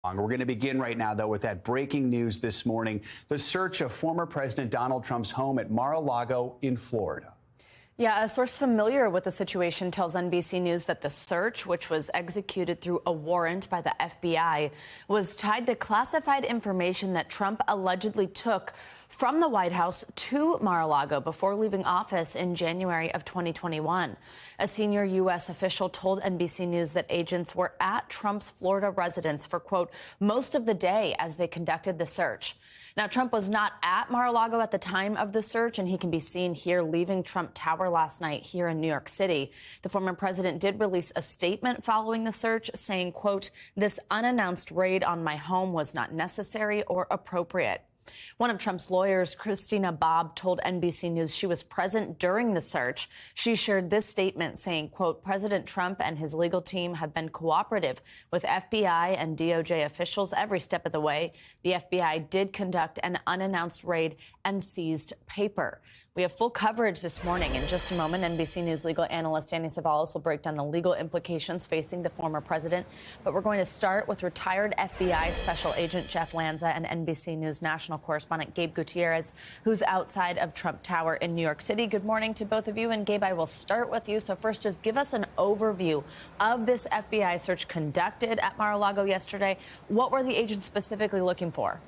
We're going to begin right now, though, with that breaking news this morning, the search of former President Donald Trump's home at Mar-a-Lago in Florida. Yeah, a source familiar with the situation tells NBC News that the search, which was executed through a warrant by the FBI, was tied to classified information that Trump allegedly took from the White House to Mar-a-Lago before leaving office in January of 2021. A senior U.S. official told NBC News that agents were at Trump's Florida residence for, quote, most of the day as they conducted the search. Now, Trump was not at Mar-a-Lago at the time of the search, and he can be seen here leaving Trump Tower last night here in New York City. The former president did release a statement following the search saying, quote, this unannounced raid on my home was not necessary or appropriate. One of Trump's lawyers, Christina Bobb, told NBC News she was present during the search. She shared this statement saying, quote, President Trump and his legal team have been cooperative with FBI and DOJ officials every step of the way. The FBI did conduct an unannounced raid and seized paper. We have full coverage this morning. In just a moment, NBC News legal analyst Danny Savalas will break down the legal implications facing the former president. But we're going to start with retired FBI Special Agent Jeff Lanza and NBC News national correspondent Gabe Gutierrez, who's outside of Trump Tower in New York City. Good morning to both of you. And Gabe, I will start with you. So first, just give us an overview of this FBI search conducted at Mar-a-Lago yesterday. What were the agents specifically looking for?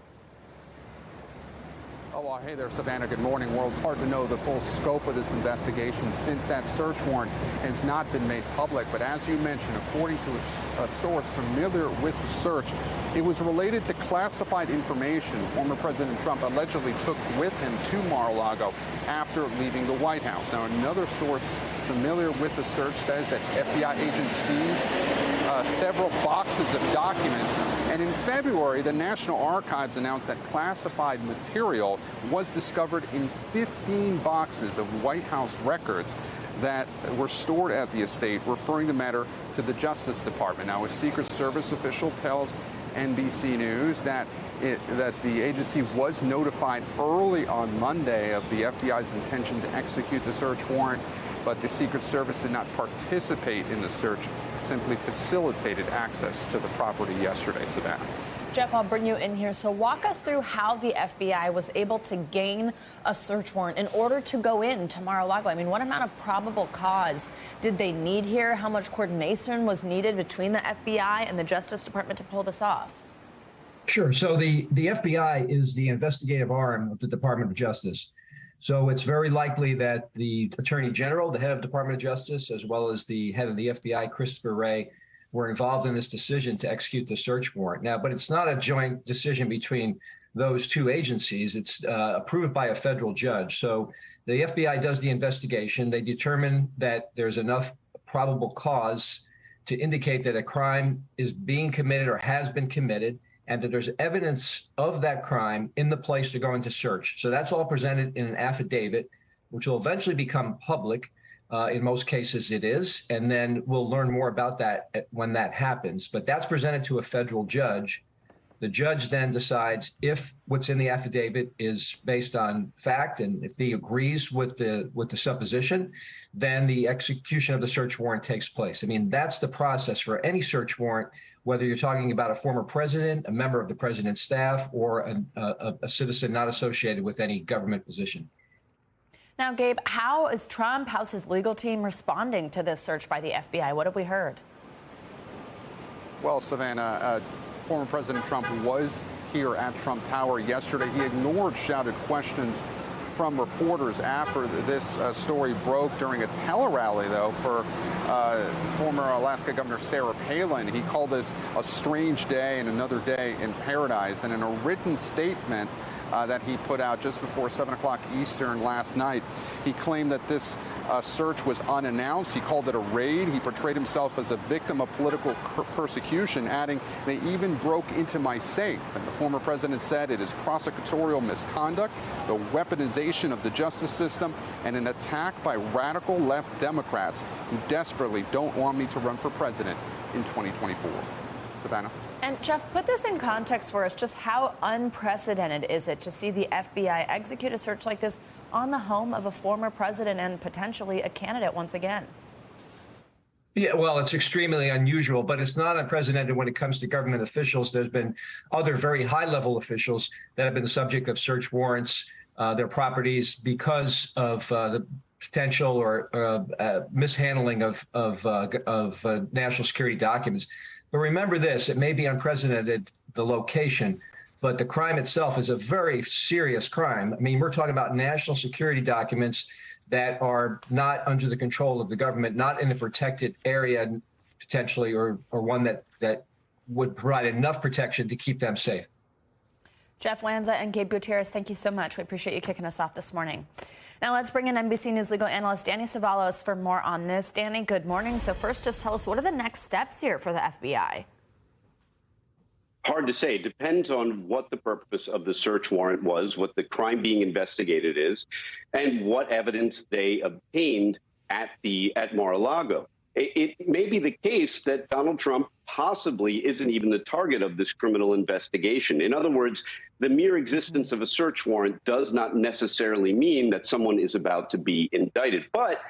Oh, well, hey there, Savannah. Good morning. Well, it's hard to know the full scope of this investigation since that search warrant has not been made public. But as you mentioned, according to a source familiar with the search, it was related to classified information former President Trump allegedly took with him to Mar-a-Lago after leaving the White House. Now, another source familiar with the search says that FBI agents seized several boxes of documents. And in February, the National Archives announced that classified material was discovered in 15 boxes of White House records that were stored at the estate, referring the matter to the Justice Department. Now, a Secret Service official tells NBC News that the agency was notified early on Monday of the FBI's intention to execute the search warrant, but the Secret Service did not participate in the search, simply facilitated access to the property yesterday, Savannah. Jeff, I'll bring you in here. So walk us through how the FBI was able to gain a search warrant in order to go into Mar-a-Lago. I mean, what amount of probable cause did they need here? How much coordination was needed between the FBI and the Justice Department to pull this off? Sure. So the FBI is the investigative arm of the Department of Justice. So it's very likely that the Attorney General, the head of Department of Justice, as well as the head of the FBI, Christopher Wray, were involved in this decision to execute the search warrant. Now, but it's not a joint decision between those two agencies. It's approved by a federal judge. So the FBI does the investigation. They determine that there's enough probable cause to indicate that a crime is being committed or has been committed, and that there's evidence of that crime in the place they're going to search. So that's all presented in an affidavit, which will eventually become public. In most cases it is, and then we'll learn more about that when that happens. But that's presented to a federal judge. The judge then decides if what's in the affidavit is based on fact, and if he agrees with the supposition, then the execution of the search warrant takes place. I mean, that's the process for any search warrant, whether you're talking about a former president, a member of the president's staff, or a citizen not associated with any government position. Now, Gabe, how's his legal team responding to this search by the FBI? What have we heard? Well, Savannah, former President Trump was here at Trump Tower yesterday. He ignored shouted questions from reporters after this story broke during a tele-rally, though, for former Alaska Governor Sarah Palin. He called this a strange day and another day in paradise. And in a written statement that he put out just before 7 o'clock Eastern last night, he claimed that this search was unannounced. He called it a raid. He portrayed himself as a victim of political persecution, adding, they even broke into my safe. And the former president said it is prosecutorial misconduct, the weaponization of the justice system, and an attack by radical left Democrats who desperately don't want me to run for president in 2024. Savannah. And Jeff, put this in context for us. Just how unprecedented is it to see the FBI execute a search like this on the home of a former president and potentially a candidate once again? Yeah, well, it's extremely unusual, but it's not unprecedented when it comes to government officials. There's been other very high-level officials that have been the subject of search warrants, their properties, because of the potential or mishandling of national security documents. But remember this: it may be unprecedented, the location, but the crime itself is a very serious crime. I mean, we're talking about national security documents that are not under the control of the government, not in a protected area potentially, or one that would provide enough protection to keep them safe. Jeff Lanza and Gabe Gutierrez, thank you so much. We appreciate you kicking us off this morning. Now let's bring in NBC News legal analyst Danny Savalos for more on this. Danny, good morning. So first, just tell us, what are the next steps here for the FBI? Hard to say. It depends on what the purpose of the search warrant was, what the crime being investigated is, and what evidence they obtained at Mar-a-Lago. It may be the case that Donald Trump possibly isn't even the target of this criminal investigation. In other words, the mere existence of a search warrant does not necessarily mean that someone is about to be indicted. But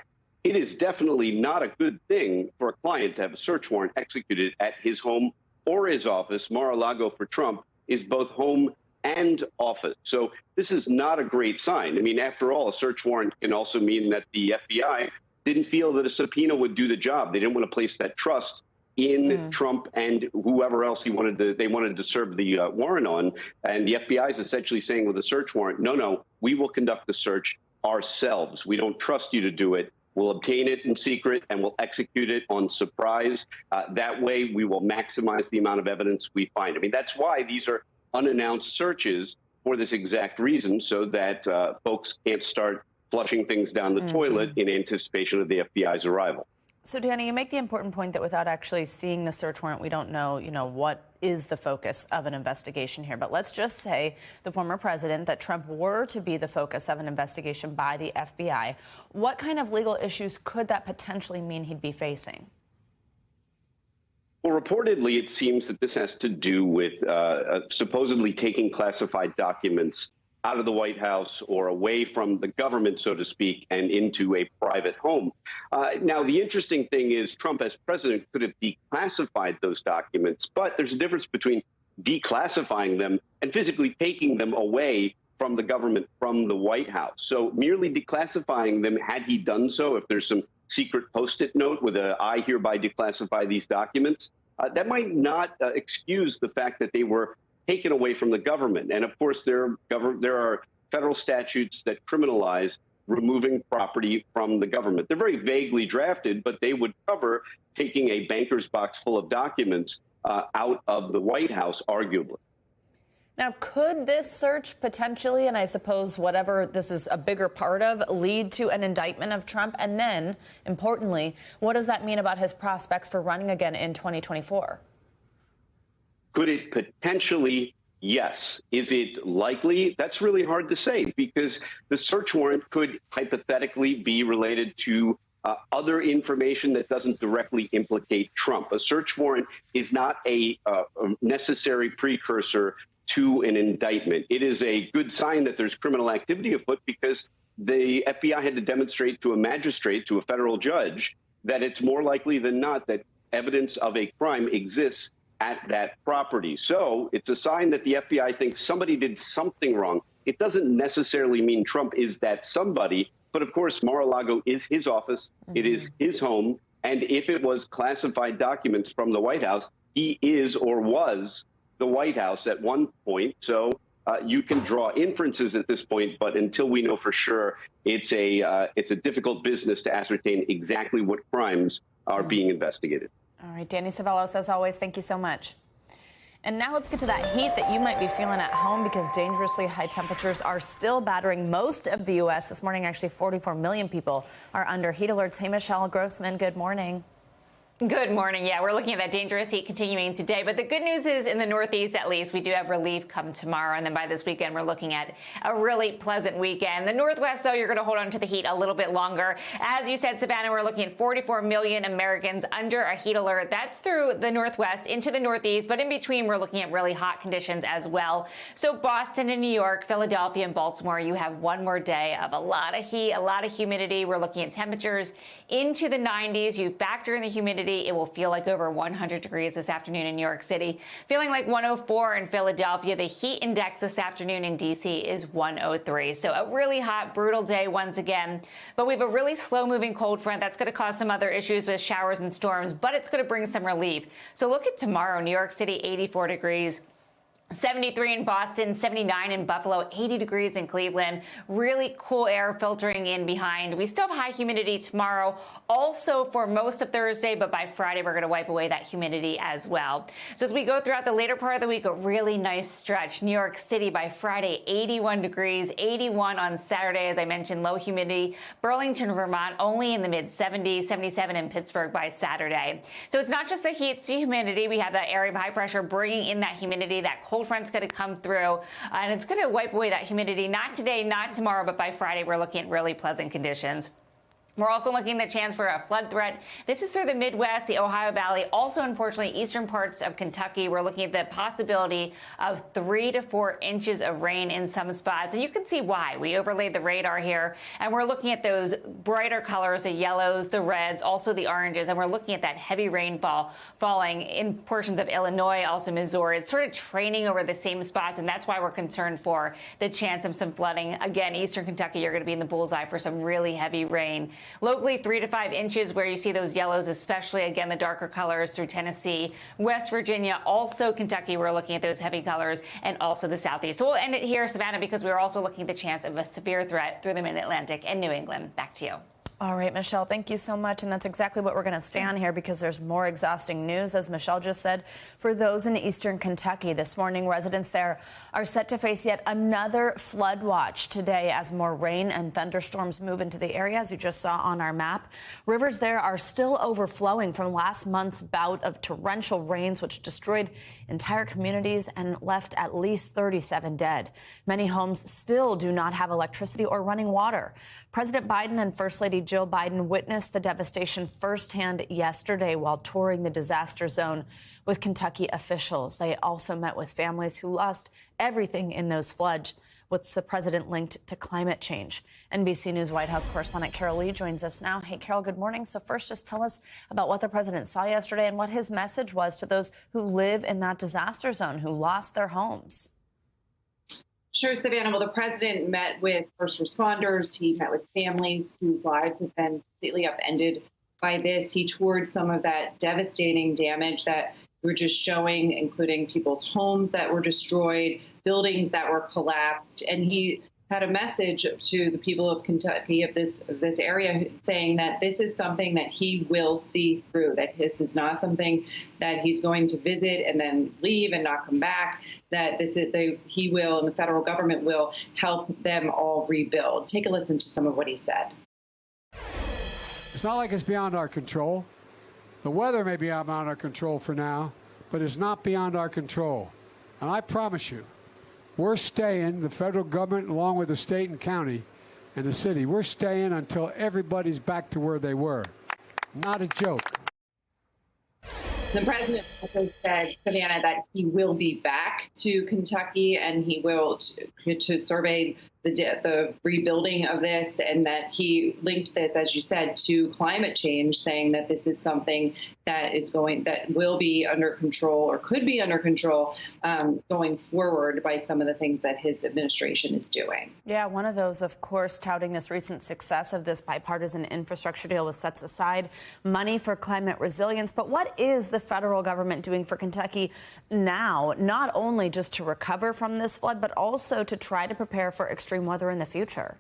it is definitely not a good thing for a client to have a search warrant executed at his home or his office. Mar-a-Lago for Trump is both home and office. So this is not a great sign. I mean, after all, a search warrant can also mean that the FBI didn't feel that a subpoena would do the job. They didn't want to place that trust in Trump and whoever else they wanted to serve the warrant on. And the FBI is essentially saying with a search warrant, no, we will conduct the search ourselves. We don't trust you to do it. We'll obtain it in secret and we'll execute it on surprise. That way, we will maximize the amount of evidence we find. I mean, that's why these are unannounced searches, for this exact reason, so that folks can't start flushing things down the toilet in anticipation of the FBI's arrival. So, Danny, you make the important point that without actually seeing the search warrant, we don't know, what is the focus of an investigation here. But let's just say the former president, that Trump were to be the focus of an investigation by the FBI. What kind of legal issues could that potentially mean he'd be facing? Well, reportedly, it seems that this has to do with supposedly taking classified documents out of the White House or away from the government, so to speak, and into a private home. Now, the interesting thing is Trump, as president, could have declassified those documents, but there's a difference between declassifying them and physically taking them away from the government, from the White House. So merely declassifying them, had he done so, if there's some secret Post-it note with I hereby declassify these documents, that might not excuse the fact that they were taken away from the government. And of course, there are federal statutes that criminalize removing property from the government. They're very vaguely drafted, but they would cover taking a banker's box full of documents out of the White House, arguably. Now, could this search potentially, and I suppose whatever this is a bigger part of, lead to an indictment of Trump? And then, importantly, what does that mean about his prospects for running again in 2024? Could it potentially? Yes. Is it likely? That's really hard to say, because the search warrant could hypothetically be related to other information that doesn't directly implicate Trump. A search warrant is not a necessary precursor to an indictment. It is a good sign that there's criminal activity afoot, because the FBI had to demonstrate to a magistrate, to a federal judge, that it's more likely than not that evidence of a crime exists at that property. So it's a sign that the FBI thinks somebody did something wrong. It doesn't necessarily mean Trump is that somebody, but of course, Mar-a-Lago is his office. It is his home. And if it was classified documents from the White House, he is or was the White House at one point. So you can draw inferences at this point, but until we know for sure, it's a difficult business to ascertain exactly what crimes are being investigated. All right, Danny Savalos, as always, thank you so much. And now let's get to that heat that you might be feeling at home, because dangerously high temperatures are still battering most of the U.S. This morning, actually, 44 million people are under heat alerts. Hey, Michelle Grossman, good morning. Good morning. Yeah, we're looking at that dangerous heat continuing today. But the good news is in the Northeast, at least, we do have relief come tomorrow. And then by this weekend, we're looking at a really pleasant weekend. The Northwest, though, you're going to hold on to the heat a little bit longer. As you said, Savannah, we're looking at 44 million Americans under a heat alert. That's through the Northwest into the Northeast. But in between, we're looking at really hot conditions as well. So Boston and New York, Philadelphia and Baltimore, you have one more day of a lot of heat, a lot of humidity. We're looking at temperatures into the 90s. You factor in the humidity, it will feel like over 100 degrees this afternoon in New York City. Feeling like 104 in Philadelphia. The heat index this afternoon in D.C. is 103. So a really hot, brutal day once again. But we have a really slow-moving cold front that's going to cause some other issues with showers and storms, but it's going to bring some relief. So look at tomorrow, New York City, 84 degrees. 73 in Boston, 79 in Buffalo, 80 degrees in Cleveland. Really cool air filtering in behind. We still have high humidity tomorrow, also for most of Thursday, but by Friday, we're going to wipe away that humidity as well. So as we go throughout the later part of the week, a really nice stretch. New York City by Friday, 81 degrees, 81 on Saturday, as I mentioned, low humidity. Burlington, Vermont, only in the mid-70s, 77 in Pittsburgh by Saturday. So it's not just the heat, it's the humidity. We have that area of high pressure bringing in that humidity, that cold front's going to come through, and it's going to wipe away that humidity. Not today, not tomorrow, but by Friday, we're looking at really pleasant conditions. We're also looking at the chance for a flood threat. This is through the Midwest, the Ohio Valley, also unfortunately eastern parts of Kentucky. We're looking at the possibility of 3 to 4 inches of rain in some spots. And you can see why. We overlaid the radar here, and we're looking at those brighter colors, the yellows, the reds, also the oranges. And we're looking at that heavy rainfall falling in portions of Illinois, also Missouri. It's sort of training over the same spots, and that's why we're concerned for the chance of some flooding. Again, eastern Kentucky, you're going to be in the bullseye for some really heavy rain. Locally, 3 to 5 inches where you see those yellows, especially, again, the darker colors through Tennessee, West Virginia, also Kentucky. We're looking at those heavy colors, and also the Southeast. So we'll end it here, Savannah, because we're also looking at the chance of a severe threat through the Mid-Atlantic and New England. Back to you. All right, Michelle, thank you so much. And that's exactly what we're going to stay on here, because there's more exhausting news, as Michelle just said, for those in eastern Kentucky. This morning, residents there are set to face yet another flood watch today as more rain and thunderstorms move into the area, as you just saw on our map. Rivers there are still overflowing from last month's bout of torrential rains, which destroyed entire communities and left at least 37 dead. Many homes still do not have electricity or running water. President Biden and First Lady Jill Biden witnessed the devastation firsthand yesterday while touring the disaster zone with Kentucky officials. They also met with families who lost everything in those floods, with the president linked to climate change. NBC News White House correspondent Carol Lee joins us now. Hey, Carol, good morning. So first, just tell us about what the president saw yesterday and what his message was to those who live in that disaster zone, who lost their homes. Sure, Savannah. Well, the president met with first responders. He met with families whose lives have been completely upended by this. He toured some of that devastating damage that we were just showing, including people's homes that were destroyed, buildings that were collapsed. And he had a message to the people of Kentucky, of this area, saying that this is something that he will see through, that this is not something that he's going to visit and then leave and not come back, that he will, and the federal government will help them all rebuild. Take a listen to some of what he said. It's not like it's beyond our control. The weather may be beyond our control for now, but it's not beyond our control. And I promise you, we're staying, the federal government, along with the state and county and the city, we're staying until everybody's back to where they were. Not a joke. The president also said, Savannah, that he will be back to Kentucky and he will to survey the rebuilding of this, and that he linked this, as you said, to climate change, saying that this is something that will be under control, or could be under control, going forward by some of the things that his administration is doing. Yeah, one of those, of course, touting this recent success of this bipartisan infrastructure deal, was sets aside money for climate resilience. But what is the federal government doing for Kentucky now, not only just to recover from this flood, but also to try to prepare for extreme weather in the future?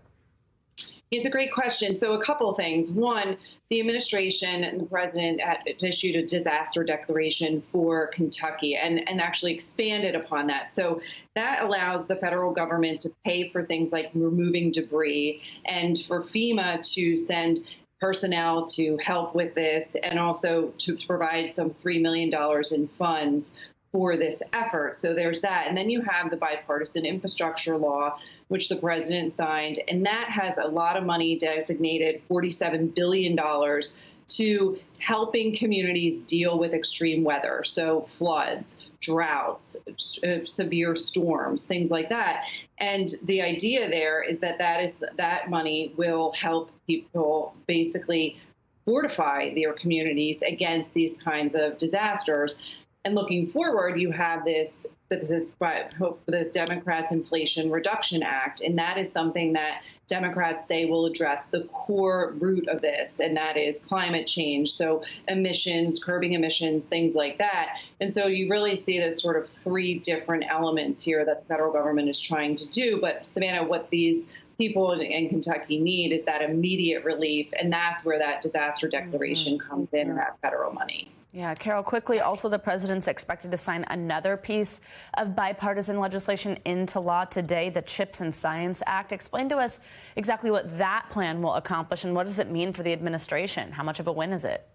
It's a great question. So a couple of things. One, the administration and the president issued a disaster declaration for Kentucky and actually expanded upon that. So that allows the federal government to pay for things like removing debris, and for FEMA to send personnel to help with this, and also to provide some $3 million in funds for this effort. So there's that. And then you have the bipartisan infrastructure law, which the president signed, and that has a lot of money designated, $47 billion, to helping communities deal with extreme weather. So floods, droughts, severe storms, things like that. And the idea there is that money will help people basically fortify their communities against these kinds of disasters. And looking forward, you have this Democrats' Inflation Reduction Act, and that is something that Democrats say will address the core root of this, and that is climate change. So emissions, curbing emissions, things like that. And so you really see those sort of three different elements here that the federal government is trying to do. But Savannah, what these people in Kentucky need is that immediate relief, and that's where that disaster declaration comes in, and that federal money. Yeah, Carol, quickly, also the president's expected to sign another piece of bipartisan legislation into law today, the CHIPS and Science Act. Explain to us exactly what that plan will accomplish and what does it mean for the administration? How much of a win is it?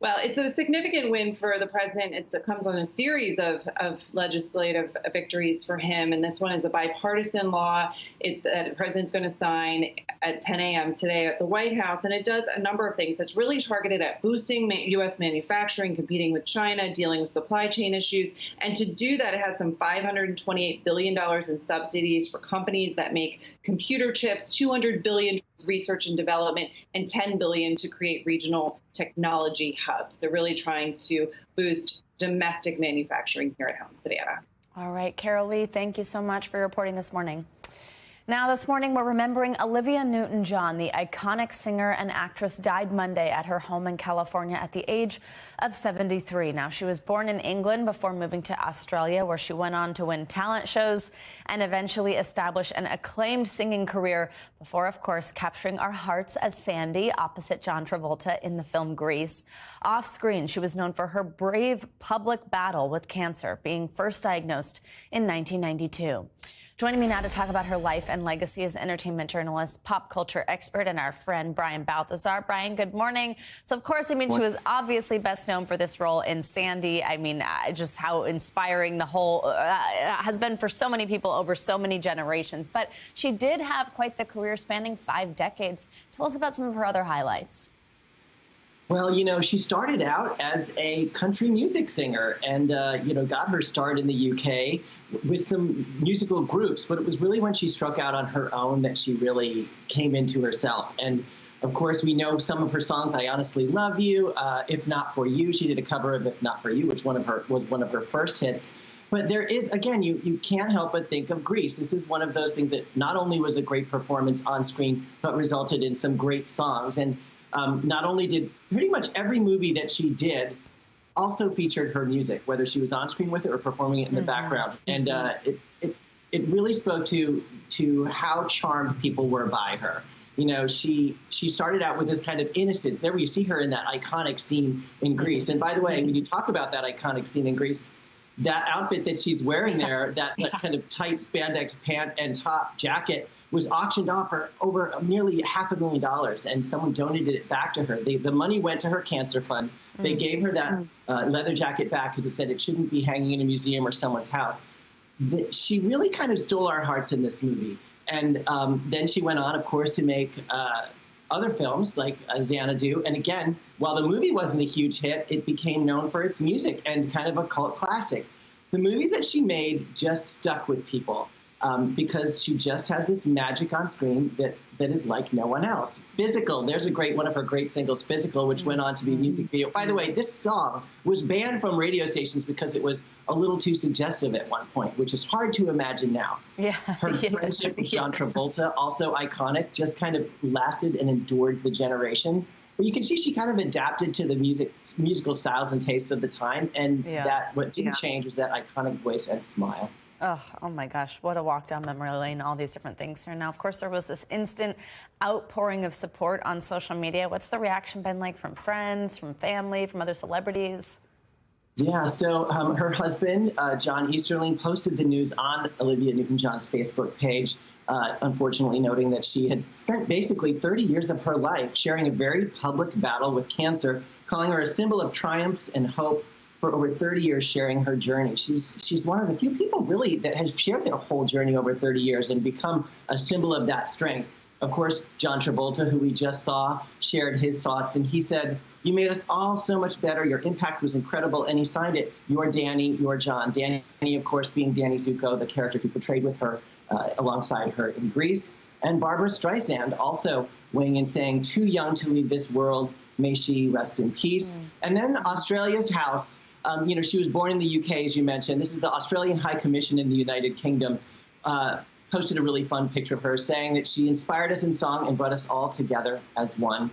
Well, it's a significant win for the president. It comes on a series of legislative victories for him. And this one is a bipartisan law. It's the president's going to sign at 10 a.m. today at the White House. And it does a number of things. It's really targeted at boosting U.S. manufacturing, competing with China, dealing with supply chain issues. And to do that, it has some $528 billion in subsidies for companies that make computer chips, $200 billion research and development, and $10 billion to create regional technology hubs. They're really trying to boost domestic manufacturing here at home. Savannah. All right, Carol Lee, thank you so much for reporting this morning. Now, this morning, we're remembering Olivia Newton-John, the iconic singer and actress, died Monday at her home in California at the age of 73. Now, she was born in England before moving to Australia, where she went on to win talent shows and eventually establish an acclaimed singing career before, of course, capturing our hearts as Sandy opposite John Travolta in the film Grease. Off screen, she was known for her brave public battle with cancer, being first diagnosed in 1992. Joining me now to talk about her life and legacy is entertainment journalist, pop culture expert, and our friend Brian Balthazar. Brian, good morning. So, of course, she was obviously best known for this role in Sandy. Just how inspiring the whole has been for so many people over so many generations. But she did have quite the career spanning 5 decades. Tell us about some of her other highlights. Well, she started out as a country music singer and, got her start in the UK with some musical groups. But it was really when she struck out on her own that she really came into herself. And, of course, we know some of her songs, I Honestly Love You, If Not For You. She did a cover of If Not For You, which was one of her first hits. But there is, again, you can't help but think of Grease. This is one of those things that not only was a great performance on screen, but resulted in some great songs. And not only did pretty much every movie that she did also featured her music, whether she was on screen with it or performing it in the background. And it really spoke to how charmed people were by her. She started out with this kind of innocence. There you see her in that iconic scene in Grease. And by the way, when you talk about that iconic scene in Grease, that outfit that she's wearing there, that kind of tight spandex pant and top jacket, was auctioned off for over nearly $500,000, and someone donated it back to her. The money went to her cancer fund. They gave her that leather jacket back because it said it shouldn't be hanging in a museum or someone's house. She really kind of stole our hearts in this movie. And then she went on, of course, to make other films like Xanadu. And again, while the movie wasn't a huge hit, it became known for its music and kind of a cult classic. The movies that she made just stuck with people. Because she just has this magic on screen that is like no one else. Physical, there's one of her great singles, Physical, which went on to be a music video. By the way, this song was banned from radio stations because it was a little too suggestive at one point, which is hard to imagine now. Yeah. Her friendship with John Travolta, also iconic, just kind of lasted and endured the generations. But you can see she kind of adapted to the musical styles and tastes of the time, and what didn't change was that iconic voice and smile. Oh my gosh, what a walk down memory lane, all these different things here. Now, of course, there was this instant outpouring of support on social media. What's the reaction been like from friends, from family, from other celebrities? Yeah, so her husband, John Easterling, posted the news on Olivia Newton-John's Facebook page, unfortunately noting that she had spent basically 30 years of her life sharing a very public battle with cancer, calling her a symbol of triumphs and hope for over 30 years sharing her journey. She's one of the few people really that has shared their whole journey over 30 years and become a symbol of that strength. Of course, John Travolta, who we just saw, shared his thoughts, and he said, "You made us all so much better. Your impact was incredible." And he signed it, "You're Danny, you're John." Danny, of course, being Danny Zuko, the character he portrayed with her alongside her in Grease. And Barbara Streisand also weighing in, saying, "Too young to leave this world. May she rest in peace." And then Australia's House. She was born in the UK, as you mentioned. This is the Australian High Commission in the United Kingdom. Posted a really fun picture of her saying that she inspired us in song and brought us all together as one.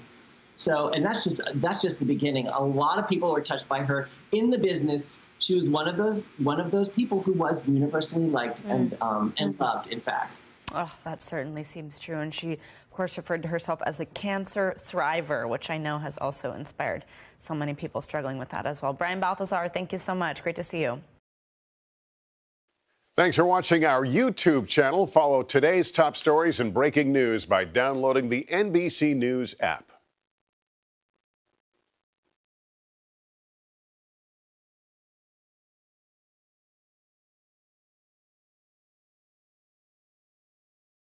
So, and that's just the beginning. A lot of people were touched by her in the business. She was one of those people who was universally liked and loved, in fact. Oh, that certainly seems true. And she, of course, referred to herself as a cancer thriver, which I know has also inspired so many people struggling with that as well. Brian Balthazar, thank you so much. Great to see you. Thanks for watching our YouTube channel. Follow today's top stories and breaking news by downloading the NBC News app.